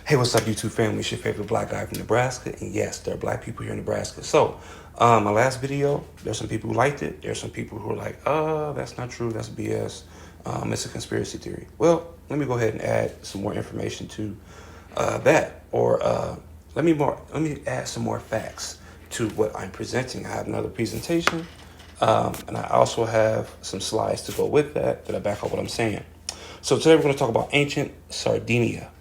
Hey, what's up, YouTube family? It's your favorite black guy from Nebraska, and yes, there are black people here in Nebraska. So, my last video, there's some people who liked it. There's some people who are like, that's not true, that's BS. It's a conspiracy theory. Well, let me go ahead and add some more information to that, or let me add some more facts to what I'm presenting. I have another presentation, and I also have some slides to go with that I back up what I'm saying. So today we're going to talk about ancient Sardinia.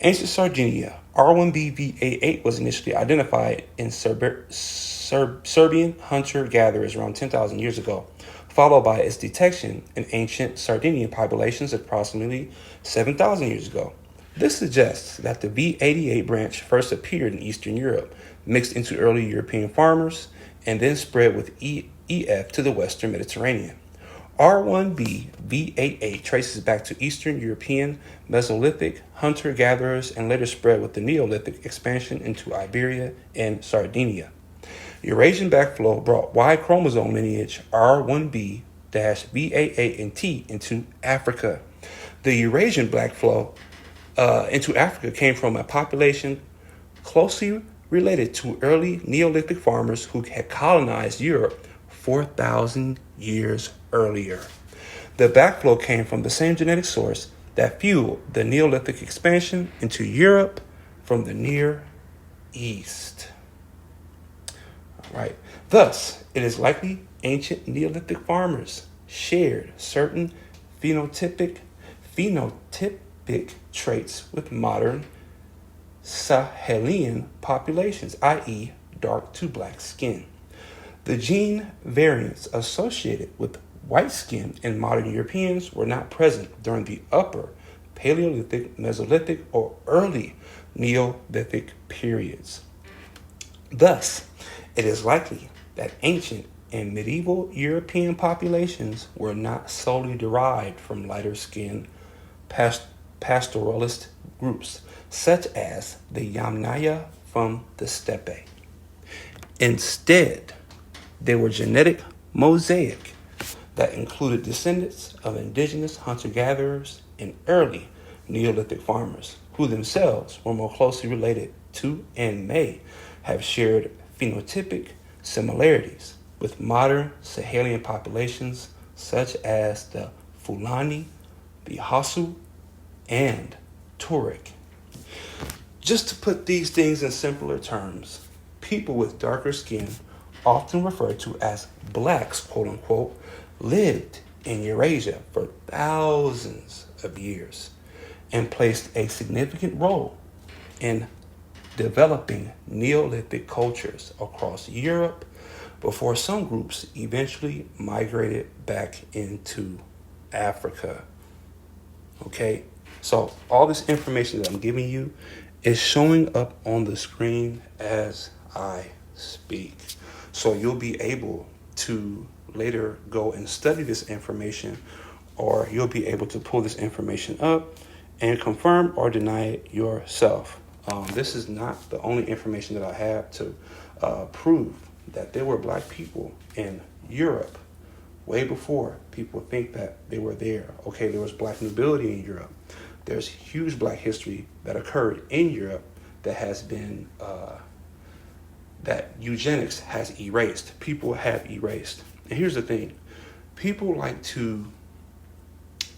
Ancient Sardinia, R1b-V88, was initially identified in Serbian hunter-gatherers around 10,000 years ago, followed by its detection in ancient Sardinian populations approximately 7,000 years ago. This suggests that the V88 branch first appeared in Eastern Europe, mixed into early European farmers, and then spread with EF to the Western Mediterranean. R1b-V88 traces back to Eastern European Mesolithic hunter-gatherers and later spread with the Neolithic expansion into Iberia and Sardinia. Eurasian backflow brought Y chromosome lineage R1b-V88 and T into Africa. The Eurasian backflow into Africa came from a population closely related to early Neolithic farmers who had colonized Europe 4,000 years earlier. The backflow came from the same genetic source that fueled the Neolithic expansion into Europe from the Near East. All right. Thus, it is likely ancient Neolithic farmers shared certain phenotypic traits with modern Sahelian populations, i.e., dark to black skin. The gene variants associated with white skin in modern Europeans were not present during the upper Paleolithic, Mesolithic, or early Neolithic periods. Thus, it is likely that ancient and medieval European populations were not solely derived from lighter-skinned pastoralist groups, such as the Yamnaya from the steppe. Instead, they were genetic mosaic that included descendants of indigenous hunter-gatherers and early Neolithic farmers, who themselves were more closely related to and may have shared phenotypic similarities with modern Sahelian populations such as the Fulani, the Hasu, and Tuareg. Just to put these things in simpler terms, people with darker skin, often referred to as blacks, quote unquote, lived in Eurasia for thousands of years and played a significant role in developing Neolithic cultures across Europe before some groups eventually migrated back into Africa. Okay, so all this information that I'm giving you is showing up on the screen as I speak. So you'll be able to later go and study this information, or you'll be able to pull this information up and confirm or deny it yourself. This is not the only information that I have to prove that there were black people in Europe way before people think that they were there. Okay, there was black nobility in Europe. There's huge black history that occurred in Europe that has been that eugenics has erased. People have erased. And here's the thing. People like to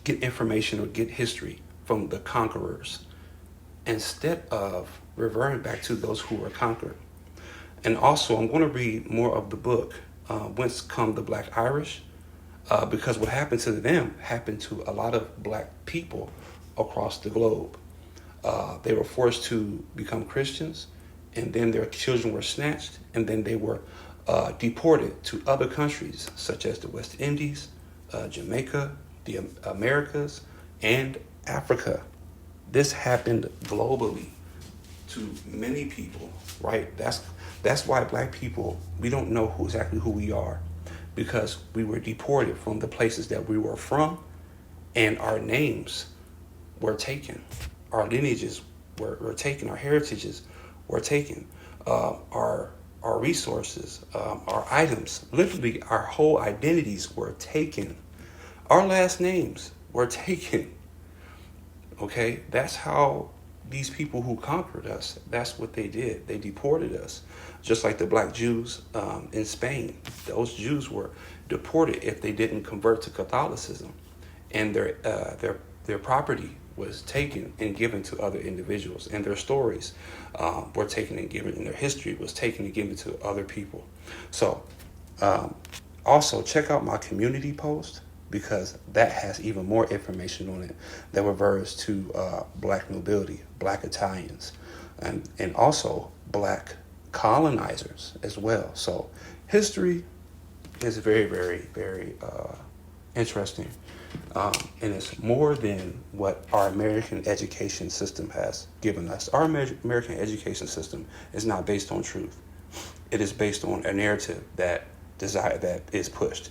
get information or get history from the conquerors instead of reverting back to those who were conquered. And also, I'm going to read more of the book, Whence Come the Black Irish, because what happened to them happened to a lot of black people across the globe. They were forced to become Christians, and then their children were snatched, and then they were deported to other countries such as the West Indies, Jamaica, the Americas, and Africa. This happened globally to many people, right? That's why black people, we don't know exactly who we are, because we were deported from the places that we were from, and our names were taken. Our lineages were taken. Our heritages were taken. Our resources, our items, literally our whole identities were taken. Our last names were taken. Okay, that's how these people who conquered us, that's what they did. They deported us, just like the black Jews in Spain. Those Jews were deported if they didn't convert to Catholicism, and their property was taken and given to other individuals, and their stories were taken and given, and their history was taken and given to other people. So also check out my community post, because that has even more information on it that refers to black nobility, black Italians, and also black colonizers as well. So history is very, very, very interesting. And it's more than what our American education system has given us. Our American education system is not based on truth. It is based on a narrative that is pushed.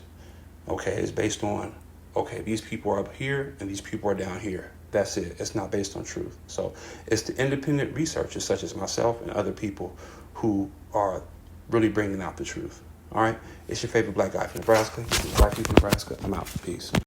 Okay, it's based on, okay, these people are up here and these people are down here. That's it. It's not based on truth. So it's the independent researchers such as myself and other people who are really bringing out the truth. All right, it's your favorite black guy from Nebraska. This is Black People Nebraska. I'm out. Peace.